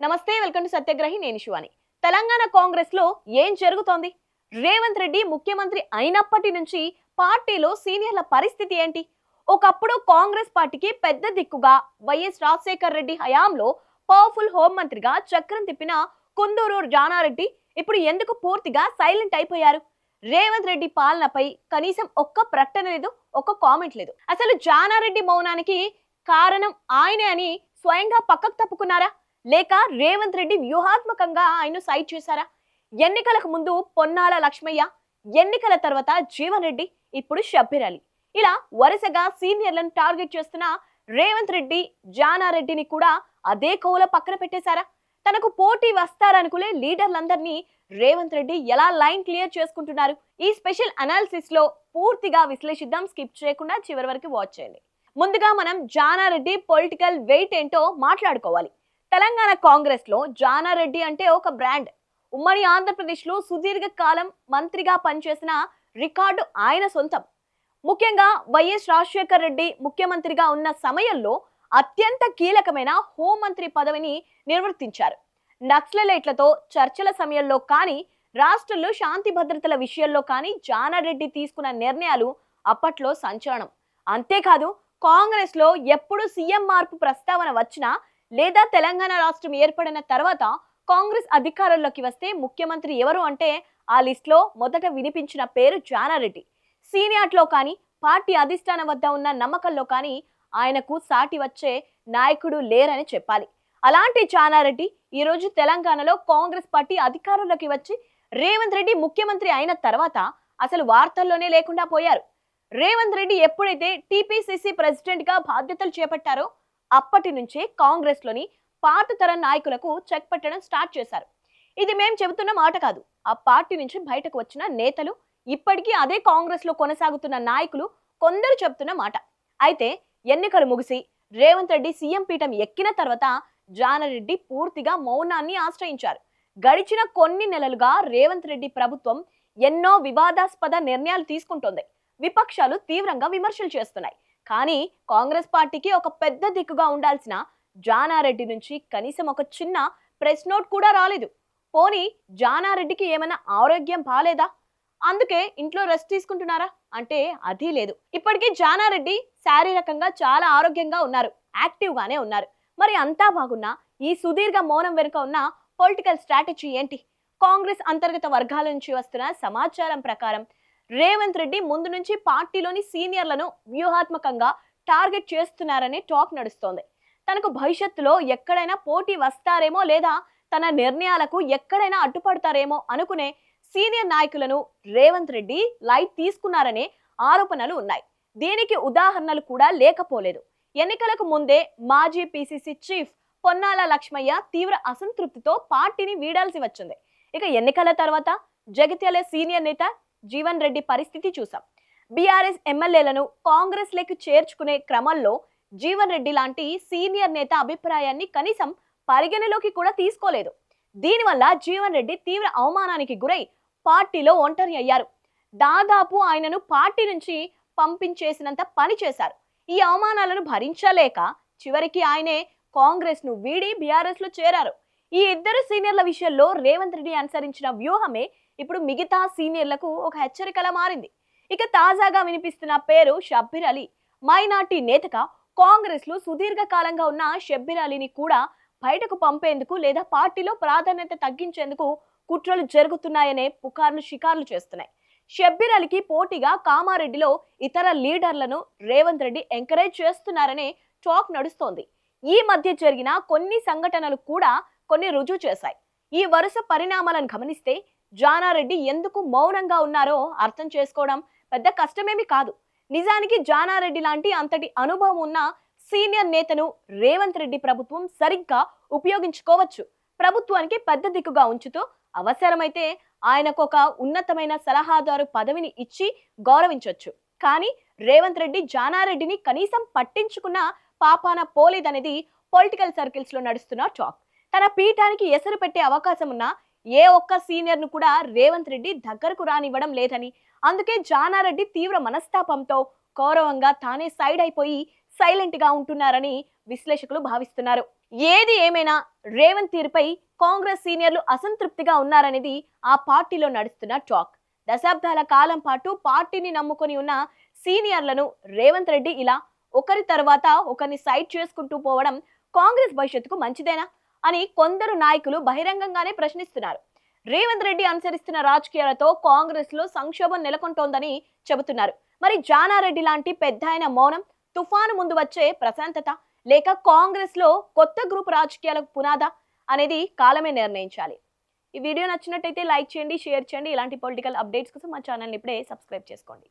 నమస్తే, welcome to సత్యగ్రహి. నేను శివాని. తెలంగాణ కాంగ్రెస్ లో ఏం జరుగుతోంది? రేవంత్ రెడ్డి ముఖ్యమంత్రి అయినప్పటి నుంచి పార్టీలో సీనియర్ల పరిస్థితి ఏంటి? ఒకప్పుడు కాంగ్రెస్ పార్టీకి పెద్ద దిక్కుగా వైఎస్ రాజశేఖర్ రెడ్డి హయాంలో పవర్ఫుల్ హోంమంత్రిగా చక్రం తిప్పిన కుందూరు జానారెడ్డి ఇప్పుడు ఎందుకు పూర్తిగా సైలెంట్ అయిపోయారు? రేవంత్ రెడ్డి పాలనపై కనీసం ఒక్క ప్రకటన లేదు, ఒక్క కామెంట్ లేదు. అసలు జానారెడ్డి మౌనానికి కారణం ఆయనే అని స్వయంగా పక్కకు తప్పుకున్నారా, లేక రేవంత్ రెడ్డి వ్యూహాత్మకంగా ఆయన సైడ్ చేశారా? ఎన్నికలకు ముందు పొన్నాల లక్ష్మయ్య, ఎన్నికల తర్వాత జీవన్ రెడ్డి, ఇప్పుడు షబ్బీర్ అలీ, ఇలా వరుసగా సీనియర్లను టార్గెట్ చేస్తున్న రేవంత్ రెడ్డి జానారెడ్డిని కూడా అదే కోల పక్కన పెట్టేశారా? తనకు పోటీ వస్తారనుకునే లీడర్లందరినీ రేవంత్ రెడ్డి ఎలా లైన్ క్లియర్ చేసుకుంటున్నారు? ఈ స్పెషల్ అనాలిసిస్ లో పూర్తిగా విశ్లేషిద్దాం. స్కిప్ చేయకుండా చివరి వరకు వాచ్ చేయండి. ముందుగా మనం జానారెడ్డి పొలిటికల్ వెయిట్ ఏంటో మాట్లాడుకోవాలి. తెలంగాణ కాంగ్రెస్ లో జానారెడ్డి అంటే ఒక బ్రాండ్. ఉమ్మడి ఆంధ్రప్రదేశ్ లో సుదీర్ఘ కాలం మంత్రిగా పనిచేసిన రికార్డు ఆయన సొంతం. ముఖ్యంగా వైఎస్ రాజశేఖర్ రెడ్డి ముఖ్యమంత్రిగా ఉన్న సమయంలో అత్యంత కీలకమైన హోంమంత్రి పదవిని నిర్వర్తించారు. నక్సలైట్లతో చర్చల సమయంలో కానీ, రాష్ట్రంలో శాంతి భద్రతల విషయంలో కానీ జానారెడ్డి తీసుకున్న నిర్ణయాలు అప్పట్లో సంచలనం. అంతేకాదు, కాంగ్రెస్ లో ఎప్పుడు సీఎం మార్పు ప్రస్తావన వచ్చినా, లేదా తెలంగాణ రాష్ట్రం ఏర్పడిన తర్వాత కాంగ్రెస్ అధికారంలోకి వస్తే ముఖ్యమంత్రి ఎవరు అంటే ఆ లిస్ట్ లో మొదట వినిపించిన పేరు జానారెడ్డి. సీనియార్లో కానీ, పార్టీ అధిష్టానం వద్ద ఉన్న నమ్మకంలో కానీ ఆయనకు సాటి వచ్చే నాయకుడు లేరని చెప్పాలి. అలాంటి జానారెడ్డి ఈ రోజు తెలంగాణలో కాంగ్రెస్ పార్టీ అధికారంలోకి వచ్చి రేవంత్ రెడ్డి ముఖ్యమంత్రి అయిన తర్వాత అసలు వార్తల్లోనే లేకుండా పోయారు. రేవంత్ రెడ్డి ఎప్పుడైతే టీపీసీసీ ప్రెసిడెంట్ గా బాధ్యతలు చేపట్టారో అప్పటి నుంచే కాంగ్రెస్ లోని పాత తరం నాయకులకు చెక్ పెట్టడం స్టార్ట్ చేశారు. ఇది మేం చెబుతున్న మాట కాదు, ఆ పార్టీ నుంచి బయటకు వచ్చిన నేతలు, ఇప్పటికీ అదే కాంగ్రెస్ లో కొనసాగుతున్న నాయకులు కొందరు చెబుతున్న మాట. అయితే ఎన్నికలు ముగిసి రేవంత్ రెడ్డి సీఎం పీఠం ఎక్కిన తర్వాత జానారెడ్డి పూర్తిగా మౌనాన్ని ఆశ్రయించారు. గడిచిన కొన్ని నెలలుగా రేవంత్ రెడ్డి ప్రభుత్వం ఎన్నో వివాదాస్పద నిర్ణయాలు తీసుకుంటోంది. విపక్షాలు తీవ్రంగా విమర్శలు చేస్తున్నాయి. కానీ కాంగ్రెస్ పార్టీకి ఒక పెద్ద దిక్కుగా ఉండాల్సిన జానారెడ్డి నుంచి కనీసం ఒక చిన్న ప్రెస్ నోట్ కూడా రాలేదు. పోనీ జానారెడ్డికి ఏమైనా ఆరోగ్యం బాలేదా, అందుకే ఇంట్లో రెస్ట్ తీసుకుంటున్నారా అంటే అది లేదు. ఇప్పటికీ జానారెడ్డి శారీరకంగా చాలా ఆరోగ్యంగా ఉన్నారు, యాక్టివ్ గానే ఉన్నారు. మరి అంతా బాగున్నా ఈ సుదీర్ఘ మౌనం వెనుక ఉన్న పొలిటికల్ స్ట్రాటజీ ఏంటి? కాంగ్రెస్ అంతర్గత వర్గాల నుంచి వస్తున్న సమాచారం ప్రకారం రేవంత్ రెడ్డి ముందు నుంచి పార్టీలోని సీనియర్లను వ్యూహాత్మకంగా టార్గెట్ చేస్తున్నారనే టాక్ నడుస్తోంది. తనకు భవిష్యత్తులో ఎక్కడైనా పోటీ వస్తారేమో, లేదా తన నిర్ణయాలకు ఎక్కడైనా అడ్డుపడతారేమో అనుకునే సీనియర్ నాయకులను రేవంత్ రెడ్డి లైట్ తీసుకున్నారనే ఆరోపణలు ఉన్నాయి. దీనికి ఉదాహరణలు కూడా లేకపోలేదు. ఎన్నికలకు ముందే మాజీ పీసీసీ చీఫ్ పొన్నాల లక్ష్మయ్య తీవ్ర అసంతృప్తితో పార్టీని వీడాల్సి వచ్చింది. ఇక ఎన్నికల తర్వాత జగిత్యాల సీనియర్ నేత జీవన్ రెడ్డి పరిస్థితి చూసాం. బీఆర్ఎస్ ఎమ్మెల్యేలను కాంగ్రెస్ లేకి చేర్చుకునే క్రమంలో జీవన్ రెడ్డి లాంటి సీనియర్ నేత అభిప్రాయాన్ని కనీసం పరిగణలోకి కూడా తీసుకోలేదు. దీనివల్ల జీవన్ రెడ్డి తీవ్ర అవమానానికి గురై పార్టీలో ఒంటరి అయ్యారు. దాదాపు ఆయనను పార్టీ నుంచి పంపించేసినంత పని చేశారు. ఈ అవమానాలను భరించలేక చివరికి ఆయనే కాంగ్రెస్ ను వీడి బీఆర్ఎస్ లో చేరారు. ఈ ఇద్దరు సీనియర్ల విషయంలో రేవంత్ రెడ్డి అనుసరించిన వ్యూహమే ఇప్పుడు మిగతా సీనియర్లకు ఒక హెచ్చరికలా మారింది. ఇక తాజాగా వినిపిస్తున్న పేరు షబ్బీర్ అలీ. మైనార్టీ నేతగా కాంగ్రెస్ లో సుదీర్ఘ కాలంగా ఉన్న షబ్బీర్ అలీని కూడా బయటకు పంపేందుకు, లేదా పార్టీలో ప్రాధాన్యత తగ్గించేందుకు కుట్రలు జరుగుతున్నాయనే పుకార్లు షికార్లు చేస్తున్నాయి. షబ్బీర్ అలీకి పోటీగా కామారెడ్డిలో ఇతర లీడర్లను రేవంత్ రెడ్డి ఎంకరేజ్ చేస్తున్నారనే టాక్ నడుస్తోంది. ఈ మధ్య జరిగిన కొన్ని సంఘటనలు కూడా కొన్ని రుజువు చేశాయి. ఈ వరుస పరిణామాలను గమనిస్తే జానారెడ్డి ఎందుకు మౌనంగా ఉన్నారో అర్థం చేసుకోవడం పెద్ద కష్టమేమి కాదు. నిజానికి జానారెడ్డి లాంటి అంతటి అనుభవం ఉన్న సీనియర్ నేతను రేవంత్ రెడ్డి ప్రభుత్వం సరిగ్గా ఉపయోగించుకోవచ్చు. ప్రభుత్వానికి పెద్ద దిక్కుగా ఉంచుతూ అవసరమైతే ఆయనకు ఒక ఉన్నతమైన సలహాదారు పదవిని ఇచ్చి గౌరవించవచ్చు. కానీ రేవంత్ రెడ్డి జానారెడ్డిని కనీసం పట్టించుకున్న పాపాన పోలేదనేది పొలిటికల్ సర్కిల్స్ లో నడుస్తున్న టాక్. తన పీఠానికి ఎసరు పెట్టే అవకాశం ఉన్న ఏ ఒక్క సీనియర్ ను కూడా రేవంత్ రెడ్డి దగ్గరకు రానివ్వడం లేదని, అందుకే జానారెడ్డి తీవ్ర మనస్తాపంతో గౌరవంగా తానే సైడ్ అయిపోయి సైలెంట్ గా ఉంటున్నారని విశ్లేషకులు భావిస్తున్నారు. ఏది ఏమైనా రేవంత్ తీరుపై కాంగ్రెస్ సీనియర్లు అసంతృప్తిగా ఉన్నారనేది ఆ పార్టీలో నడుస్తున్న టాక్. దశాబ్దాల కాలం పాటు పార్టీని నమ్ముకొని ఉన్న సీనియర్లను రేవంత్ రెడ్డి ఇలా ఒకరి తర్వాత ఒకరిని సైడ్ చేసుకుంటూ పోవడం కాంగ్రెస్ భవిష్యత్తుకు మంచిదేనా అని కొందరు నాయకులు బహిరంగంగానే ప్రశ్నిస్తున్నారు. రేవంత్ రెడ్డి అనుసరిస్తున్న రాజకీయాలతో కాంగ్రెస్ లో సంక్షోభం నెలకొంటోందని చెబుతున్నారు. మరి జానారెడ్డి లాంటి పెద్దాయన మౌనం తుఫాను ముందు వచ్చే ప్రశాంతత, లేక కాంగ్రెస్ లో కొత్త గ్రూప్ రాజకీయాలకు పునాదా అనేది కాలమే నిర్ణయించాలి. ఈ వీడియో నచ్చినట్టయితే లైక్ చేయండి, షేర్ చేయండి. ఇలాంటి పొలిటికల్ అప్డేట్స్ కోసం మా ఛానల్ని ఇప్పుడే సబ్స్క్రైబ్ చేసుకోండి.